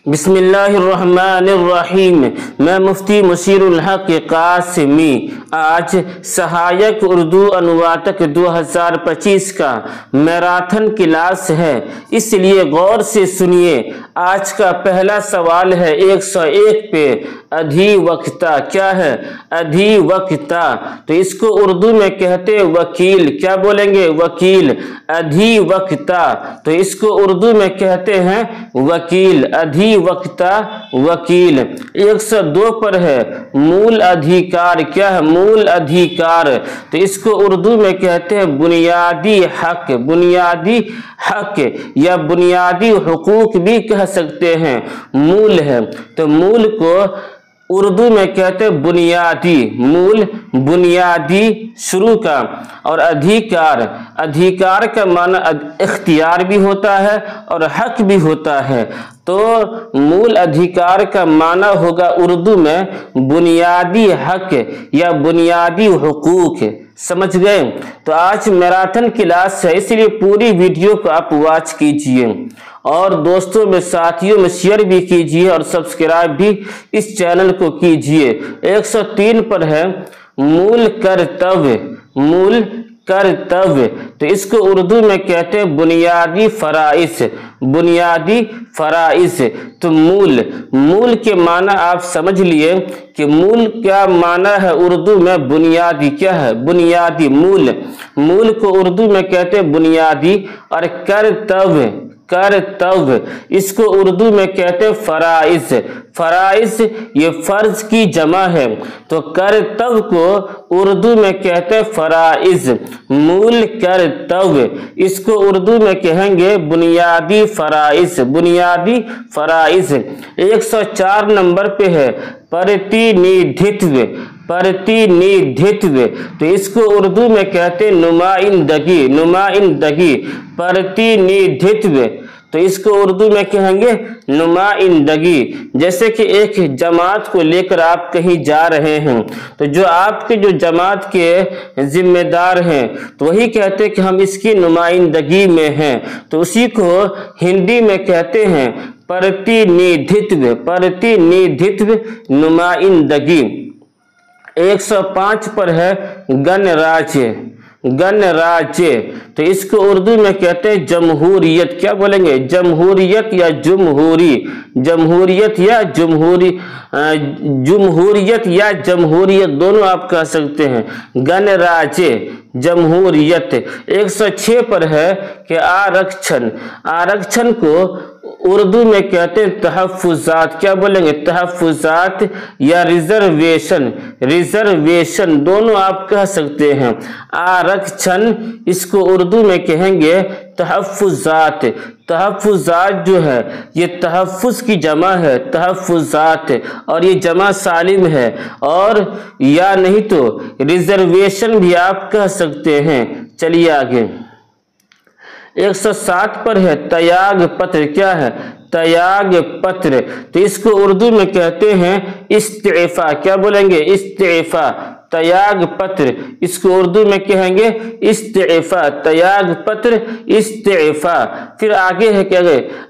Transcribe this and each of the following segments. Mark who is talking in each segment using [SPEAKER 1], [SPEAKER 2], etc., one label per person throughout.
[SPEAKER 1] बिस्मिल्लाहिर्रहमानिर्रहीम। मैं मुफ्ती मुशीरुल हक कासिमी आज सहायक उर्दू अनुवादक 2025 का मैराथन क्लास है, इसलिए गौर से सुनिए। आज का पहला सवाल है 101 पे। अधिवक्ता क्या है? अधिवक्ता तो इसको उर्दू में कहते हैं वकील। क्या बोलेंगे? वकील। अधिवक्ता तो इसको उर्दू में कहते हैं वकील। अधिवक्ता वकील। 102 पर है मूल अधिकार। क्या है? मूल अधिकार तो इसको उर्दू में कहते हैं बुनियादी हक। बुनियादी हक या बुनियादी हुकूक भी कह सकते हैं। मूल है तो मूल को उर्दू में कहते हैं बुनियादी। मूल बुनियादी शुरू का। और अधिकार, अधिकार का माना इख्तियार भी होता है और हक भी होता है। तो मूल अधिकार का माना होगा उर्दू में बुनियादी हक या बुनियादी हुकूक। समझ गए? तो आज मैराथन क्लास है, इसलिए पूरी वीडियो को आप वॉच कीजिए और दोस्तों में साथियों में शेयर भी कीजिए और सब्सक्राइब भी इस चैनल को कीजिए। 103 पर है मूल कर्तव्य। मूल कर्तव्य तो इसको उर्दू में कहते हैं बुनियादी फराइज। बुनियादी फराइज तो मूल, मूल के माना आप समझ लिए कि मूल क्या माना है उर्दू में? बुनियादी। क्या है? बुनियादी। मूल, मूल को उर्दू में कहते हैं बुनियादी। और कर्तव्य, कर्तव्य इसको उर्दू में कहते हैं फराइज। फराइज ये फर्ज की जमा है तो कर्तव्य को उर्दू में कहते हैं फराइज। मूल कर्तव्य इसको उर्दू में कहेंगे बुनियादी फराइज। बुनियादी फराइज। 104 नंबर पे है प्रतिनिधित्व। प्रतिनिधित्व तो इसको उर्दू में कहते हैं नुमाइंदगी। नुमाइंदगी। प्रतिनिधित्व तो इसको उर्दू में कहेंगे नुमाइंदगी। जैसे कि एक जमात को लेकर आप कहीं जा रहे हैं तो जो आपके जो जमात के जिम्मेदार हैं तो वही कहते हैं कि हम इसकी नुमाइंदगी में हैं, तो उसी को हिंदी में कहते हैं प्रतिनिधित्व। प्रतिनिधित्व नुमाइंदगी। 105 पर है गणराज्य। गणराज्य तो इसको उर्दू में कहते हैं जमहूरियत। क्या बोलेंगे? जमहूरियत या जुमहूरी। जमहूरियत या जुमहूरी। जुमहूरियत या जमहूरियत दोनों आप कह सकते हैं। गणराज्य, जमहूरियत। 106 पर है कि आरक्षण। आरक्षण को उर्दू में कहते हैं तहफ़्फ़ुज़ात। क्या बोलेंगे? तहफ़्फ़ुज़ात या रिजर्वेशन। रिजर्वेशन दोनों आप कह सकते हैं। आरक्षण इसको उर्दू में कहेंगे तहफ़्फ़ुज़ात। तहफ़्फ़ुज़ात जो है ये तहफ़्फ़ुज़ की जमा है, तहफ़्फ़ुज़ात, और ये जमा सालिम है। और या नहीं तो रिजर्वेशन भी आप कह सकते हैं। चलिए आगे। 107 पर है त्याग पत्र। क्या है? त्याग पत्र तो इसको उर्दू में कहते हैं इस्तीफा। क्या बोलेंगे? इस्तीफा। त्याग पत्र इसको उर्दू में कहेंगे इस्तीफा। त्याग पत्र, इस्तीफा। फिर आगे है क्या?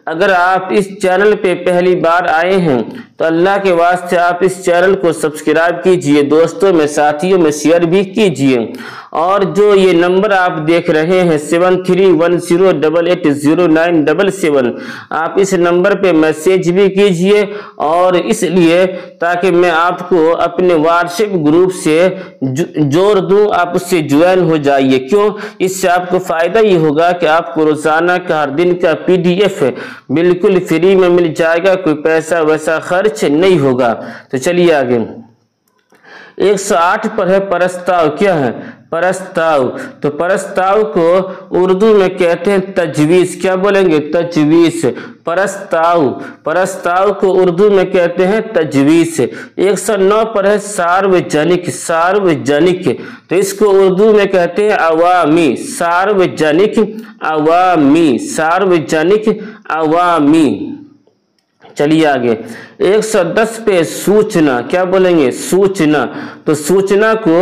[SPEAKER 1] अगर आप इस चैनल पे पहली बार आए हैं तो अल्लाह के वास्ते आप इस चैनल को सब्सक्राइब कीजिए, दोस्तों में साथियों में शेयर भी कीजिए। और जो ये नंबर आप देख रहे हैं 7310880977, आप इस नंबर पे मैसेज भी कीजिए। और इसलिए ताकि मैं आपको अपने व्हाट्सएप ग्रुप से जोड़ दूं, आप उससे ज्वाइन हो जाइए। क्यों? इससे आपको फायदा ये होगा कि आपको रोजाना का हर दिन का PDF बिल्कुल फ्री में मिल जाएगा, कोई पैसा वैसा खर्च नहीं होगा। तो चलिए आगे। 108 पर है प्रस्ताव। क्या है? प्रस्ताव तो प्रस्ताव को उर्दू में कहते हैं तजवीज़। क्या बोलेंगे? तजवीज़। प्रस्ताव, प्रस्ताव को उर्दू में कहते हैं तजवीज़। 109 पर है सार्वजनिक। सार्वजनिक तो इसको उर्दू में कहते हैं अवामी। सार्वजनिक, अवामी। सार्वजनिक, अवामी। चलिए आगे 110 पे सूचना, क्या बोलेंगे सूचना। तो सूचना को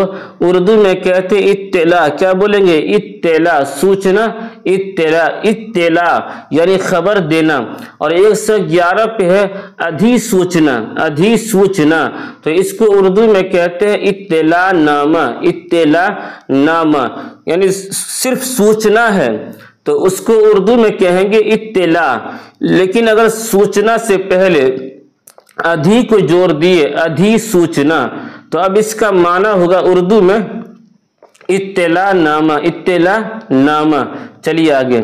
[SPEAKER 1] उर्दू में कहते हैं इत्तला, क्या बोलेंगे इत्तला, सूचना इत्तला, इत्तला यानी खबर देना। और 111 पे है अधिसूचना, अधिसूचना। तो इसको उर्दू में कहते हैं इत्तला नामा, इत्तला नामा यानी सिर्फ सूचना है तो उसको उर्दू में कहेंगे इत्तला। लेकिन अगर सूचना से पहले अधि को जोड़ दिए अधिसूचना तो अब इसका माना होगा उर्दू में इत्तला नामा, इत्तला नामा। चलिए आगे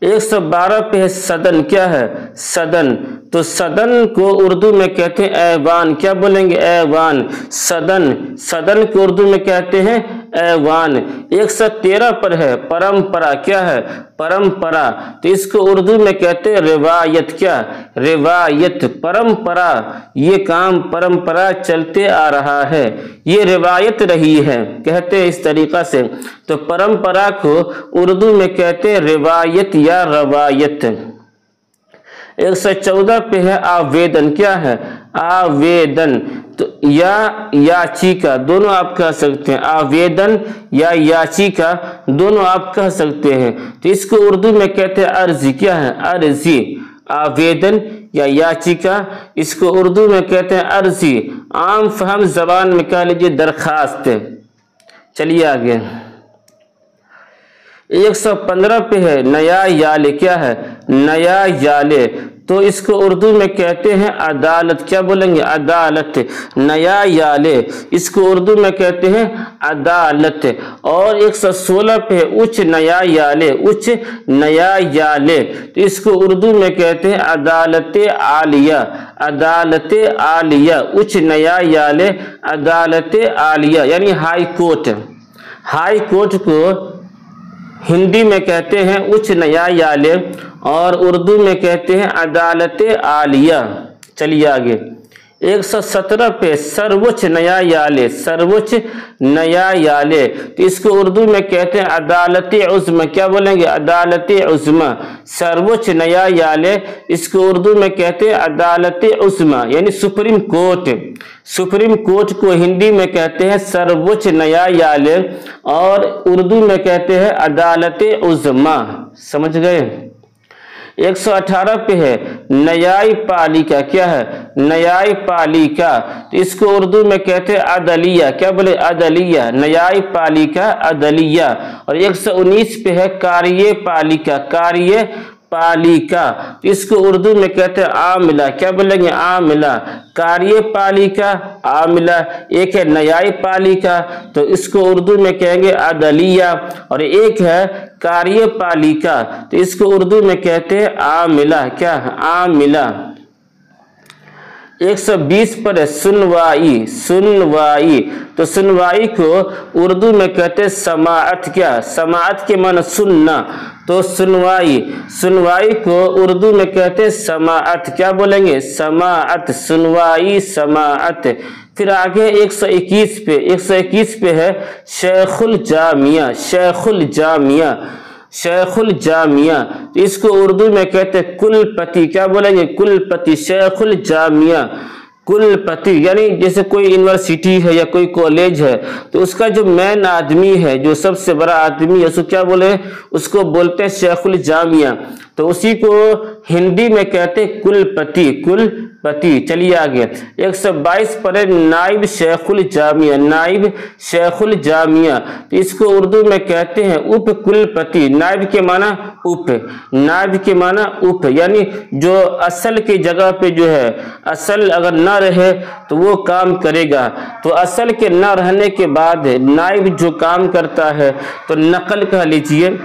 [SPEAKER 1] 112 पे है सदन, क्या है सदन। तो सदन को उर्दू में कहते हैं ऐवान, क्या बोलेंगे ऐवान, सदन, सदन को उर्दू में कहते हैं ऐवान। 113 पर है परंपरा, क्या है परंपरा। तो इसको उर्दू में कहते हैं रिवायत, क्या रिवायत, परंपरा, ये काम परंपरा चलते आ रहा है, ये रिवायत रही है, कहते हैं इस तरीका से। तो परंपरा को उर्दू में कहते हैं रिवायत या रवायत। 114 पे है आवेदन, क्या है आवेदन। तो या याचिका दोनों आप कह सकते हैं, आवेदन या याचिका दोनों आप कह सकते हैं। तो इसको उर्दू में कहते हैं अर्जी, क्या है अर्जी, आवेदन या याचिका, इसको उर्दू में कहते हैं अर्जी। आम फहम जबान में कह लीजिए दरखास्त। चलिए आगे 115 पे है नया याले, क्या है नया याले। तो इसको उर्दू में कहते हैं अदालत, क्या बोलेंगे अदालत, नया याले, इसको उर्दू में कहते हैं अदालत। और 116 पे है उच्च नया याले, उच्च नया याले। तो इसको उर्दू में कहते हैं अदालत आलिया, अदालत आलिया, उच्च नया याले, अदालत आलिया यानी हाई कोर्ट। हाई कोर्ट को हिंदी में कहते हैं उच्च न्यायालय और उर्दू में कहते हैं अदालत आलिया। चलिए आगे 117 पे सर्वोच्च न्यायालय, सर्वोच्च न्यायालय। तो इसको उर्दू में कहते हैं अदालत उज़्मा, क्या बोलेंगे अदालत उज़्मा, सर्वोच्च न्यायालय, इसको उर्दू में कहते हैं अदालत उज़्मा यानी सुप्रीम कोर्ट। सुप्रीम कोर्ट को हिंदी में कहते हैं सर्वोच्च न्यायालय और उर्दू में कहते हैं अदालत उज़्मा। समझ गए। 118 पे है न्यायपालिका, क्या है न्यायपालिका। तो इसको उर्दू में कहते हैं अदलिया, क्या बोले अदलिया, न्यायपालिका अदलिया। और 119 पे है कार्यपालिका, कार्यपालिका। तो इसको उर्दू में कहते हैं आमिला, क्या बोलेंगे आमिला, कार्यपालिका आमिला। एक है न्यायपालिका तो इसको उर्दू में कहेंगे अदलिया और एक है कार्यपालिका तो इसको उर्दू में कहते हैं आमिला, क्या आमिला। 120 पर है सुनवाई, सुनवाई। तो सुनवाई को उर्दू में कहते हैं समाअत, क्या समाअत के माने सुनना। तो सुनवाई, सुनवाई को उर्दू में कहते हैं समाअत, क्या बोलेंगे समाअत, सुनवाई समाअत। फिर आगे 121 पे है शेखुल जामिया, शेखुल जामिया, शेखुल जामिया। इसको उर्दू में कहते हैं कुलपति, क्या बोलेंगे कुलपति, शेखुल जामिया कुलपति। यानी जैसे कोई यूनिवर्सिटी है या कोई कॉलेज है तो उसका जो मेन आदमी है, जो सबसे बड़ा आदमी है, उसको क्या बोले, उसको बोलते हैं शेखुल जामिया। तो उसी को हिंदी में कहते हैं कुलपति, कुलपति। चलिए आगे 122 पर है नाइब शेखुल जामिया, नाइब शेखुल जामिया। तो इसको उर्दू में कहते हैं उप कुलपति। नाइब के माना उप, नाइब के माना उप, यानी जो असल की जगह पे जो है, असल अगर न रहे तो वो काम करेगा। तो असल के न रहने के बाद नाइब जो काम करता है तो नकल कह लीजिए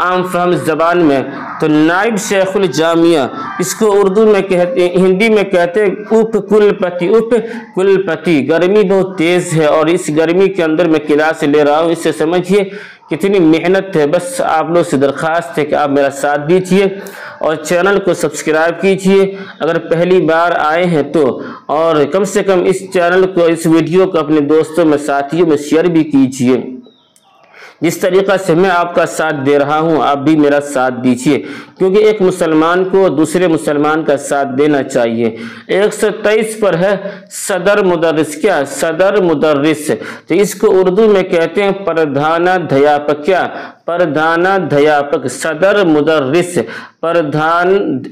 [SPEAKER 1] आम फहम जबान में। तो नाइब शेखुल जामिया इसको उर्दू में कहते, हिंदी में कहते हैं उप कुलपति, उप कुलपति। गर्मी बहुत तेज है और इस गर्मी के अंदर मैं क्लास ले रहा हूँ, इससे समझिए कितनी मेहनत है। बस आप लोग से दरख्वास्त है कि आप मेरा साथ दीजिए और चैनल को सब्सक्राइब कीजिए अगर पहली बार आए हैं तो, और कम से कम इस चैनल को, इस वीडियो को अपने दोस्तों में, साथियों में शेयर भी कीजिए। जिस तरीक़ा से मैं आपका साथ दे रहा हूँ आप भी मेरा साथ दीजिए, क्योंकि एक मुसलमान को दूसरे मुसलमान का साथ देना चाहिए। 123 पर है सदर मुदर्रिस। क्या? सदर मुदर्रिस। तो इसको उर्दू में कहते हैं प्रधानाध्यापक। क्या? प्रधानाध्यापक। सदर मुदर्रिस प्रधान,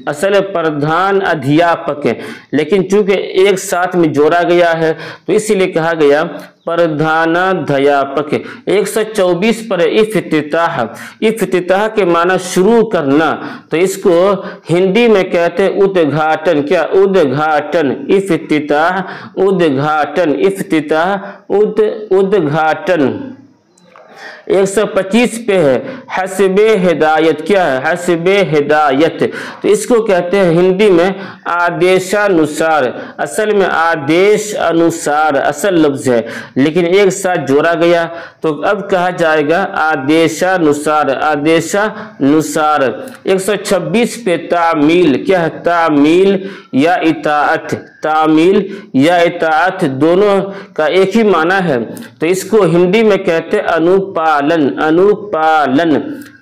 [SPEAKER 1] असल प्रधान अध्यापक है, लेकिन चूंकि एक साथ में जोड़ा गया है तो इसीलिए कहा गया प्रधानाध्यापक। 124 पर इफ्तिताह। इफ्तिताह के माना शुरू करना, तो इसको हिंदी में कहते हैं उद्घाटन। क्या? उद्घाटन। इफ्तिताह उद्घाटन। इफ्तिताह उद्घाटन। 125 पे है हस्बे हिदायत। क्या है? हस्बे हिदायत। तो इसको कहते हैं हिंदी में आदेशानुसार। असल में आदेश अनुसार असल लफ्ज है, लेकिन एक साथ जोड़ा गया तो अब कहा जाएगा आदेशानुसार। आदेशानुसार। 126 पे तामील। क्या है? तामील या इताअत। तामील या इताअत दोनों का एक ही माना है, तो इसको हिंदी में कहते हैं अनुपालन। अनुपालन।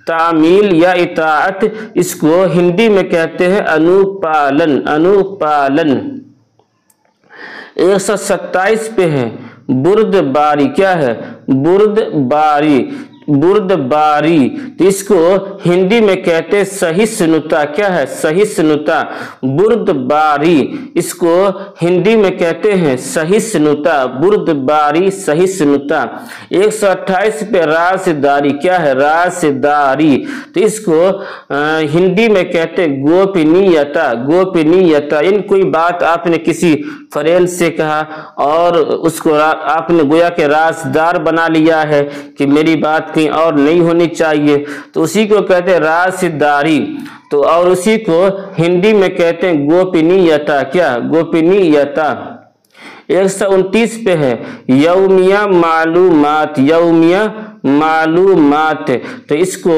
[SPEAKER 1] तामील या इताअत, इसको हिंदी में कहते हैं अनुपालन। अनुपालन। 127 पे है बुर्दबारी। क्या है? बुर्दबारी। बुर्दबारी। तो इसको हिंदी में कहते हैं सहिष्णुता। क्या है? सहिष्णुता। बुर्दबारी, इसको हिंदी में कहते हैं सहिष्णुता। बुर्दबारी, सहिष्णुता। 128 पे राजदारी। क्या है? राजदारी। तो इसको हिंदी में कहते हैं गोपनीयता। गोपनीयता। इन कोई बात आपने किसी फ्रेंड से कहा और उसको आपने गोया के राजदार बना लिया है कि मेरी बात कहीं और नहीं होनी चाहिए, तो उसी को कहते हैं राजदारी। तो और उसी को हिंदी में कहते हैं गोपनीयता। क्या? गोपनीयता। 129 पे है यौमिया मालूमात। यौमिया मालूमात। तो इसको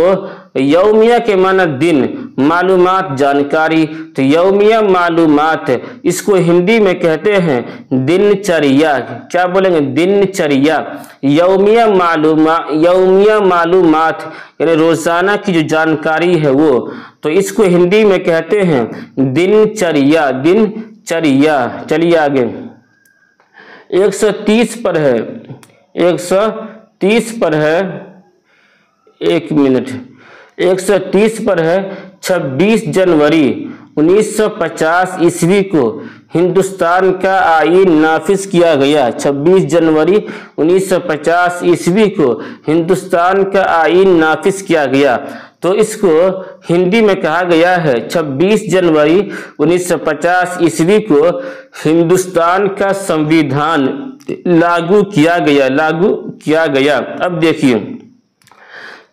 [SPEAKER 1] यौमिया के माना दिन, मालूमात जानकारी, तो यौमिया मालूमात इसको हिंदी में कहते हैं दिनचर्या। क्या बोलेंगे? दिनचर्या। यौमिया मालूमात यानी रोजाना की जो जानकारी है वो, तो इसको हिंदी में कहते हैं दिनचर्या। दिनचर्या। चलिए आगे। 130 पर है 130 पर है 1 मिनट 130 पर है 26 जनवरी 1950 ईस्वी को हिंदुस्तान का आईन नाफिज किया गया। 26 जनवरी 1950 ईस्वी को हिंदुस्तान का आईन नाफिज किया गया, तो इसको हिंदी में कहा गया है 26 जनवरी 1950 ईस्वी को हिंदुस्तान का संविधान लागू किया गया। लागू किया गया। अब देखिए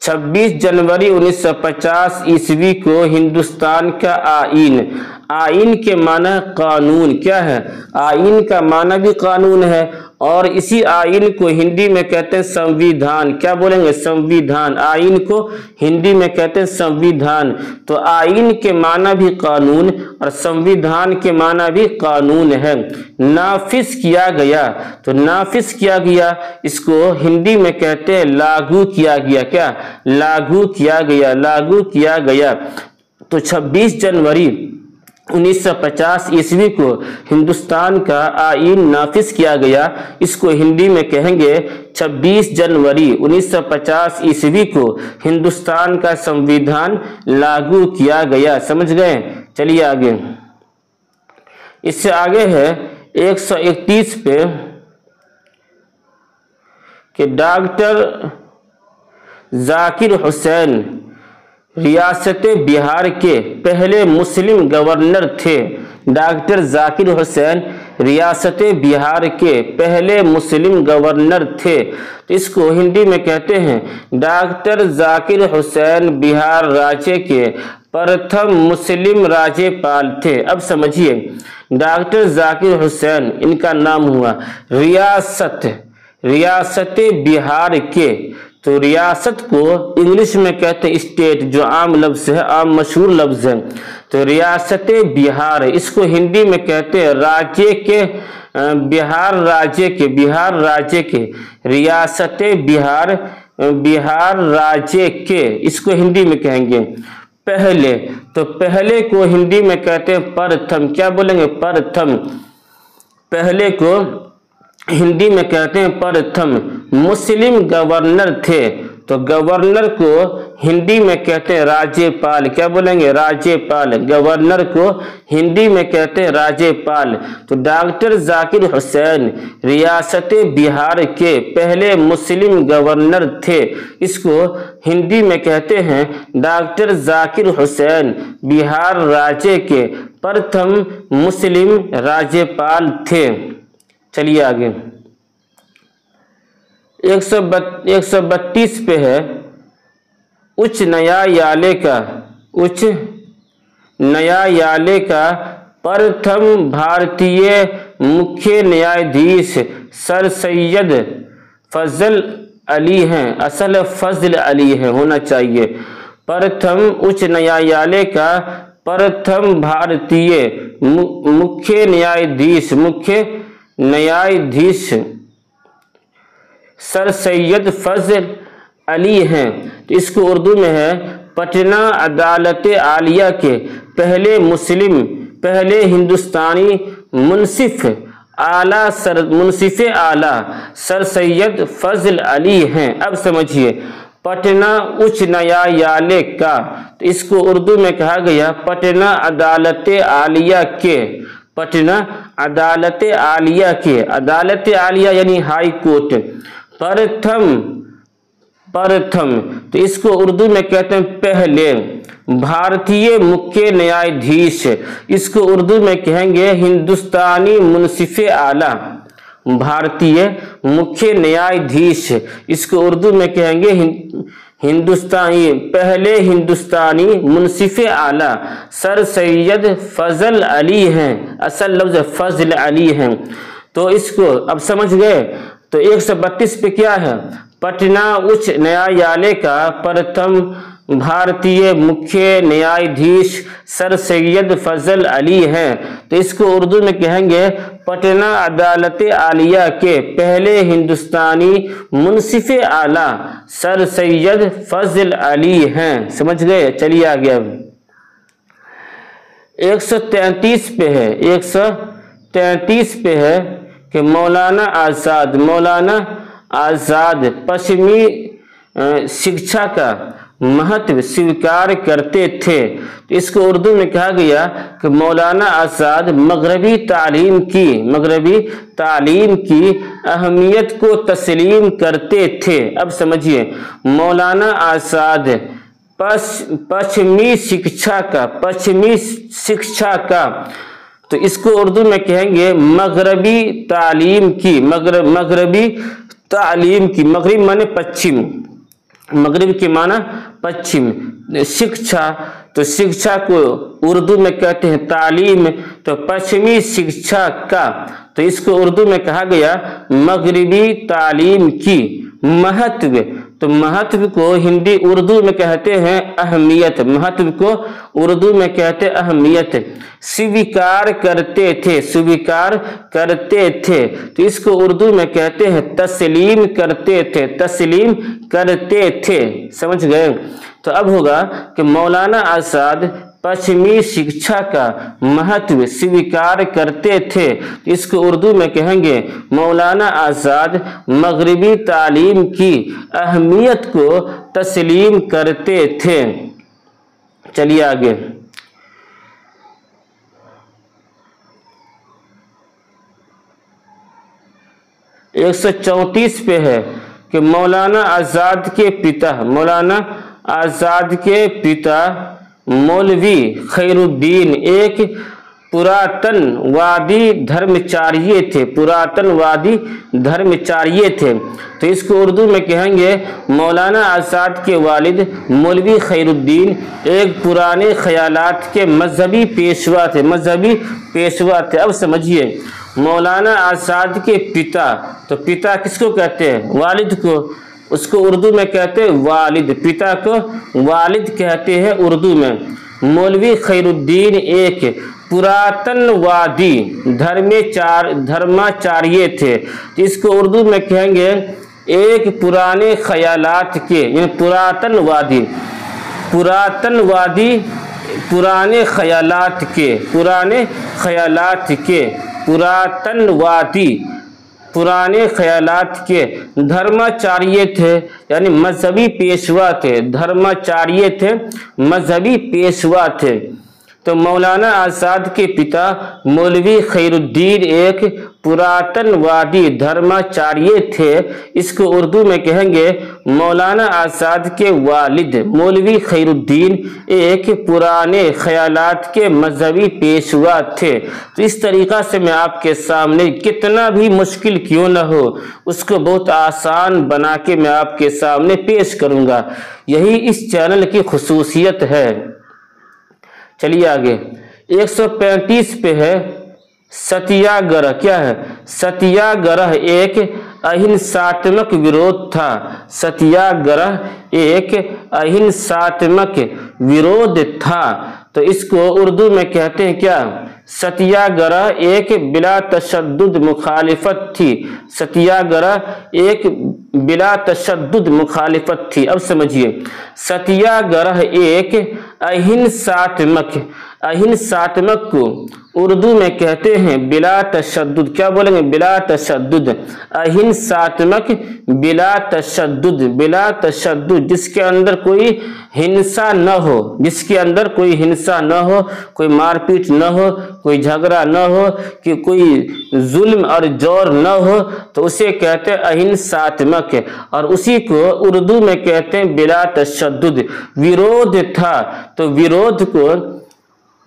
[SPEAKER 1] 26 जनवरी 1950 ईस्वी को हिंदुस्तान का आईन। आईन के माना कानून। क्या है? आईन का माना भी कानून है, और इसी आईन को हिंदी में कहते हैं संविधान। क्या बोलेंगे? संविधान। आईन को हिंदी में कहते हैं संविधान। तो आईन के माना भी कानून और संविधान के माना भी कानून है। नाफिज किया गया, तो नाफिज किया गया इसको हिंदी में कहते हैं लागू किया गया। क्या? लागू किया गया। लागू किया गया। तो 26 जनवरी 1950 ईस्वी को हिंदुस्तान का आईन नाफिज किया गया, इसको हिंदी में कहेंगे 26 जनवरी 1950 ईस्वी को हिंदुस्तान का संविधान लागू किया गया। समझ गए? चलिए आगे। इससे आगे है 131 पे कि डॉक्टर जाकिर हुसैन रियासत बिहार के पहले मुस्लिम गवर्नर थे। डॉक्टर जाकिर हुसैन रियासत बिहार के पहले मुस्लिम गवर्नर थे, तो इसको हिंदी में कहते हैं डॉक्टर जाकिर हुसैन बिहार राज्य के प्रथम मुस्लिम राज्यपाल थे। अब समझिए डॉक्टर जाकिर हुसैन इनका नाम हुआ। रियासत बिहार के, तो रियासत को इंग्लिश में कहते हैं स्टेट, जो आम लफ्ज है, आम मशहूर लफ्ज है। तो रियासत बिहार, इसको हिंदी में कहते हैं राज्य के, बिहार राज्य के रियासत बिहार बिहार राज्य के, इसको हिंदी में कहेंगे पहले। तो पहले को हिंदी में कहते हैं प्रथम। क्या बोलेंगे? प्रथम। पहले को हिंदी में कहते हैं प्रथम मुस्लिम गवर्नर थे। तो गवर्नर को हिंदी में कहते हैं राज्यपाल। क्या बोलेंगे? राज्यपाल। गवर्नर को हिंदी में कहते हैं राज्यपाल। तो डॉक्टर जाकिर हुसैन रियासत बिहार के पहले मुस्लिम गवर्नर थे। इसको हिंदी में कहते हैं डॉक्टर जाकिर हुसैन बिहार राज्य के प्रथम मुस्लिम राज्यपाल थे। चलिए आगे 132 पे है उच्च न्यायालय का प्रथम भारतीय मुख्य न्यायाधीश सर सैयद फजल अली हैं। असल फजल अली है होना चाहिए। प्रथम उच्च न्यायालय का प्रथम भारतीय मुख्य न्यायाधीश सर सैयद फजल अली हैं। तो इसको उर्दू में है पटना अदालत आलिया के पहले हिंदुस्तानी मुंसिफ आला सर सैयद फजल अली हैं। अब समझिए पटना उच्च न्यायालय का, तो इसको उर्दू में कहा गया पटना अदालत आलिया के। पटना अदालत आलिया के, अदालत आलिया यानी हाई कोर्ट। प्रथम तो इसको उर्दू में कहते हैं पहले भारतीय मुख्य न्यायाधीश। इसको उर्दू में कहेंगे हिंदुस्तानी मुंसिफ आला। भारतीय मुख्य न्यायाधीश, इसको उर्दू में कहेंगे पहले हिंदुस्तानी मुंसिफ आला सर सैयद फजल अली हैं। असल लफ्ज फजल अली हैं। तो इसको अब समझ गए। तो 132 पे क्या है? पटना उच्च न्यायालय का प्रथम भारतीय मुख्य न्यायाधीश सर सैयद फजल अली हैं। तो इसको उर्दू में कहेंगे पटना अदालत आलिया के पहले हिंदुस्तानी मुंसिफ आला सर सैयद फजल अली हैं। समझ गए? चलिए आगे अब 133 पे है। 133 पे है कि मौलाना आजाद पश्चिमी शिक्षा का महत्व स्वीकार करते थे। तो इसको उर्दू में कहा गया कि मौलाना आजाद मगरबी तालीम की अहमियत को तस्लीम करते थे। अब समझिए मौलाना आजाद पश्चिमी शिक्षा का, तो इसको उर्दू में कहेंगे मगरबी तालीम की। मगरब माने पश्चिम, मगरब के माना पश्चिम। शिक्षा, तो शिक्षा को उर्दू में कहते हैं तालीम। तो पश्चिमी शिक्षा का, तो इसको उर्दू में कहा गया मगरबी तालीम की महत्व। तो महत्व को हिंदी उर्दू में कहते हैं अहमियत। महत्व को उर्दू में कहते हैं अहमियत। स्वीकार करते थे, तो इसको उर्दू में कहते हैं तस्लीम करते थे। समझ गए? तो अब होगा कि मौलाना आजाद पश्चिमी शिक्षा का महत्व स्वीकार करते थे। इसको उर्दू में कहेंगे मौलाना आजाद मगरबी तालीम की अहमियत को तस्लीम करते थे। चलिए आगे 134 पे है कि मौलाना आजाद के पिता मौलवी खैरुद्दीन एक पुरातनवादी धर्मचार्य थे। तो इसको उर्दू में कहेंगे मौलाना आजाद के वालिद मौलवी खैरुद्दीन एक पुराने ख्यालात के मजहबी पेशवा थे। अब समझिए मौलाना आजाद के पिता, तो पिता किसको कहते हैं? वालिद को। उसको उर्दू में कहते हैं वालिद। पिता को वालिद कहते हैं उर्दू में। मौलवी खैरुद्दीन एक पुरातनवादी धर्माचार्य थे। इसको उर्दू में कहेंगे ایک پرانے خیالات کے، یعنی پراتن وادی، پراتن وادی، پرانے خیالات کے، پرانے خیالات کے، پراتن وادی، پرانے خیالات کے دھرماچاریہ تھے، یعنی مذہبی پیشوا تھے، دھرماچاریہ تھے، مذہبی پیشوا تھے۔ تو مولانا آزاد کے پتا مولوی خیر الدین ایک پراتن وادی دھرماچاریہ تھے۔ اس کو اردو میں کہیں گے مولانا آزاد کے والد مولوی خیر الدین ایک پرانے خیالات کے مذہبی پیشوا تھے۔ تو اس طریقہ سے میں آپ کے سامنے کتنا بھی مشکل کیوں نہ ہو اس کو بہت آسان بنا کے میں آپ کے سامنے پیش کروں گا، یہی اس چینل کی خصوصیت ہے۔ چلیے آگے 135 پہ ہے ستیا گرہ۔ کیا ہے؟ ستیا گرہ ایک اہنساتمک ورودھ تھا، ستیا گرہ ایک اہنساتمک ورودھ تھا۔ تو اس کو اردو میں کہتے ہیں کیا؟ ستیا گرہ ایک بلا تشدد مخالفت تھی، ستیا گرہ ایک بلا تشدد مخالفت تھی۔ اب سمجھیے، ستیا گرہ ایک اہنساتمک، اہنساتمک کو اردو میں کہتے ہیں بلا تشدد۔ کیا بولیں گے؟ بلا تشدد، اہنساتمک بلا تشدد، بلا تشدد، جس کے اندر کوئی ہنسا نہ ہو، جس کے اندر کوئی ہنسا نہ ہو، کوئی مار پیٹ نہ ہو، کوئی جھگڑا نہ ہو، کہ کوئی ظلم اور جور نہ ہو، تو اسے کہتے ہیں اہنساتمک، اور اسی کو اردو میں کہتے ہیں بلا تشدد۔ ورودھ تھا، تو ورودھ کو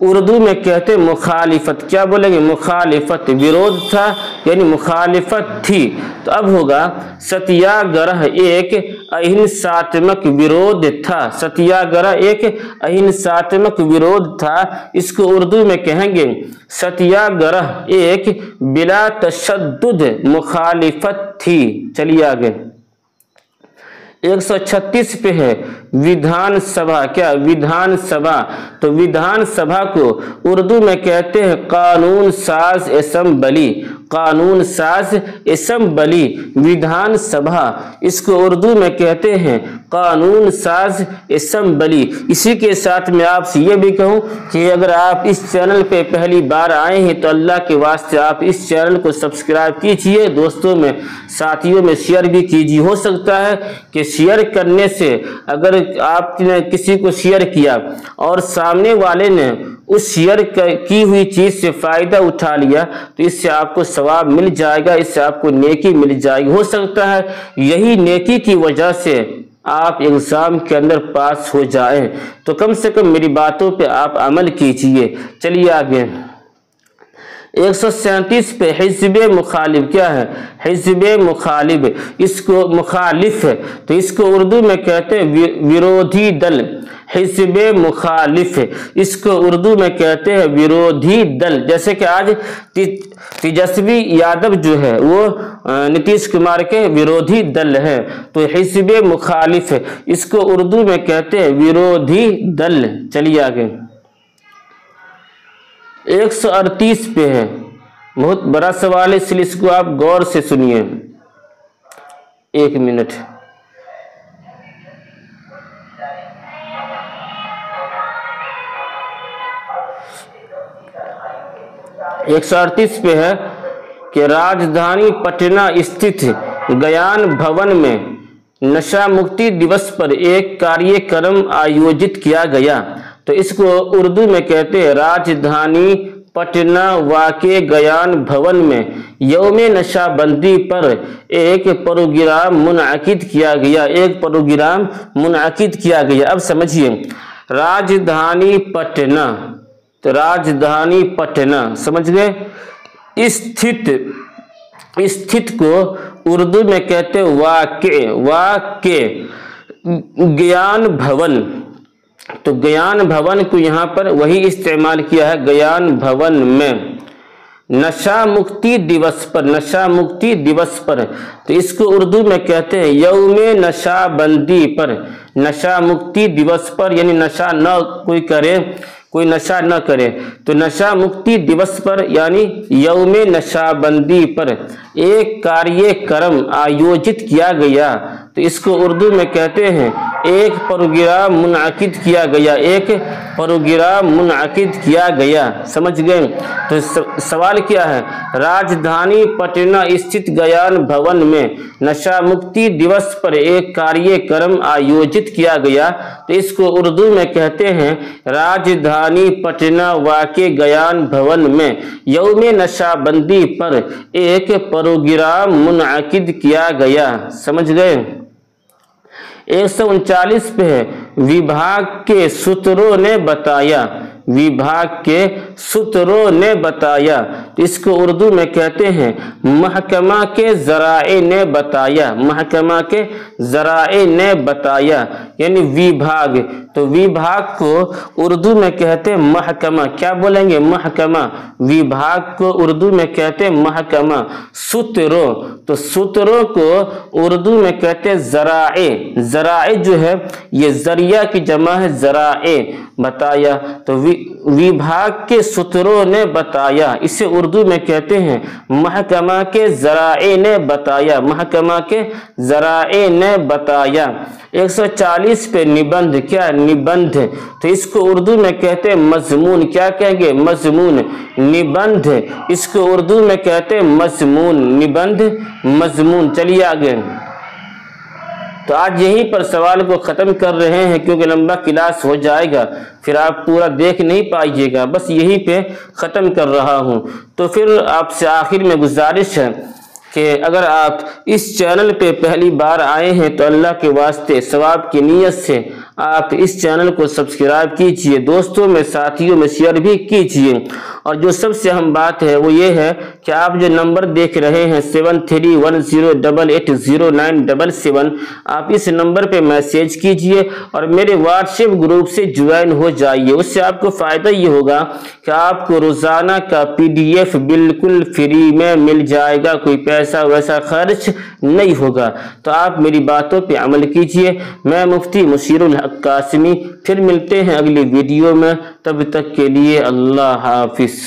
[SPEAKER 1] اردو میں کہتے مخالفت۔ کیا بولیں گے؟ مخالفت۔ ورودھ تھا یعنی مخالفت تھی۔ تو اب ہوگا ستیا گرہ ایک اہنساتمک ورودھ تھا، ستیا گرہ ایک اہنساتمک ورودھ تھا، اس کو اردو میں کہیں گے ستیا گرہ ایک بلا تشدد مخالفت تھی۔ چلیے آگے 136 پہ ہے ودھان سبھا۔ کیا؟ ودھان سبھا۔ تو ودھان سبھا کو اردو میں کہتے ہیں قانون ساز اسمبلی، قانون ساز اسمبلی، ودھان سبھا، اس کو اردو میں کہتے ہیں قانون ساز اسمبلی۔ اسی کے ساتھ میں آپ سے یہ بھی کہوں کہ اگر آپ اس چینل پہ پہلی بار آئے ہیں تو اللہ کے واسطے آپ اس چینل کو سبسکرائب کیجئے، دوستوں میں ساتھیوں میں شیئر بھی کیجئے۔ ہو سکتا ہے کہ شیئر کرنے سے اگر آپ نے کسی کو شیئر کیا اور سامنے والے نے اس شیئر کی ہوئی چیز سے فائدہ اٹھا لیا تو اس سے آپ کو ثواب مل جائے گا، اس سے آپ کو نیکی مل جائے گی۔ ہو سکتا ہے یہی نیکی کی وجہ سے آپ ایگزام کے اندر پاس ہو جائیں، تو کم سے کم میری باتوں پہ آپ عمل کیجئے۔ چلیے آگے 137 پہ حزب مخالف۔ کیا ہے؟ حزب مخالف، اس کو مخالف ہے تو اس کو اردو میں کہتے ہیں ورودھی دل، حزب مخالف، اس کو اردو میں کہتے ہیں ورودھی دل۔ جیسے کہ آج تیجسوی یادو جو ہے وہ نتیش کمار کے ورودھی دل ہے، تو حزب مخالف اس کو اردو میں کہتے ہیں ورودھی دل۔ چلیے آگے 138 پہ ہے، بہت بڑا سوال ہے اس لیے اس کو آپ غور سے سنیے، ایک منٹ۔ ایک 138 پہ ہے کہ راجدھانی پٹنہ استھت گیان بھون میں نشہ مکتی دیوس پر ایک کاریہ کرم آیوجت کیا گیا، تو اس کو اردو میں کہتے ہیں راجدھانی پٹنہ واقع گیان بھون میں یوم نشہ بندی پر ایک پروگرام منعقد کیا گیا، ایک پروگرام منعقد کیا گیا۔ اب سمجھیے راجدھانی پٹنہ، تو راجدھانی پٹنہ سمجھ گئے، استھت کو اردو میں کہتے واقع گیان بھون، تو گیان بھون کو یہاں پر وہی استعمال کیا ہے گیان بھون میں نشہ مکتی دیوس پر، نشہ مکتی دیوس پر، تو اس کو اردو میں کہتے ہیں یوم نشہ بندی پر، نشہ مکتی دیوس پر، یعنی نشہ نہ کوئی کرے، कोई नशा न करे। तो नशा मुक्ति दिवस पर यानी यौम नशाबंदी पर एक कार्यक्रम आयोजित किया गया, तो इसको उर्दू में कहते हैं एक प्रोग्राम मुनअकिद किया गया, एक प्रोग्राम मुनअकिद किया गया। समझ गए? तो सवाल क्या है, राजधानी पटना स्थित ज्ञान भवन में नशा मुक्ति दिवस पर एक कार्यक्रम आयोजित किया गया, तो इसको उर्दू में कहते हैं राजधानी पटना वाक़े ज्ञान भवन में यौम नशाबंदी पर एक प्रोग्राम मुनअकिद किया गया। समझ गए? 139 पे है, विभाग के सूत्रों ने बताया, विभाग के सूत्रों ने बताया, तो इसको उर्दू में कहते हैं महकमा के ज़राए ने बताया, महकमा के ज़राए ने बताया, यानी विभाग। तो विभाग को उर्दू में कहते हैं महकमा। क्या बोलेंगे? महकमा। विभाग को उर्दू में कहते हैं महकमा। सूत्रों, तो सूत्रों को उर्दू में कहते हैं ज़राए। ज़राए जो है ये ज़रिया की जमा है, ज़राए। बताया, तो विभाग के सूत्रों ने बताया, इसे उर्दू में कहते हैं महकमा के ज़राए ने बताया, महकमा के ज़राए ने बताया। 140 पे निबंध। क्या? निबंध। तो इसको उर्दू में कहते हैं मजमून। क्या कहेंगे? मजमून। निबंध, इसको उर्दू में कहते हैं मजमून। निबंध, मजमून। चलिए आगे। तो आज यहीं पर सवाल को ख़त्म कर रहे हैं, क्योंकि लंबा क्लास हो जाएगा, फिर आप पूरा देख नहीं पाइएगा, बस यहीं पे ख़त्म कर रहा हूं। तो फिर आपसे आखिर में गुजारिश है कि अगर आप इस चैनल पे पहली बार आए हैं तो अल्लाह के वास्ते सवाब की नीयत से आप इस चैनल को सब्सक्राइब कीजिए, दोस्तों में साथियों में शेयर भी कीजिए। और जो सबसे अहम बात है वो ये है कि आप जो नंबर देख रहे हैं 7310880977, आप इस नंबर पे मैसेज कीजिए और मेरे व्हाट्सएप ग्रुप से ज्वाइन हो जाइए। उससे आपको फ़ायदा ये होगा कि आपको रोज़ाना का PDF बिल्कुल फ्री में मिल जाएगा, कोई पैसा वैसा खर्च नहीं होगा। तो आप मेरी बातों पे अमल कीजिए। मैं मुफ्ती मुशीरुल हक कासिमी, फिर मिलते हैं अगली वीडियो में। तब तक के लिए अल्लाह हाफिज़।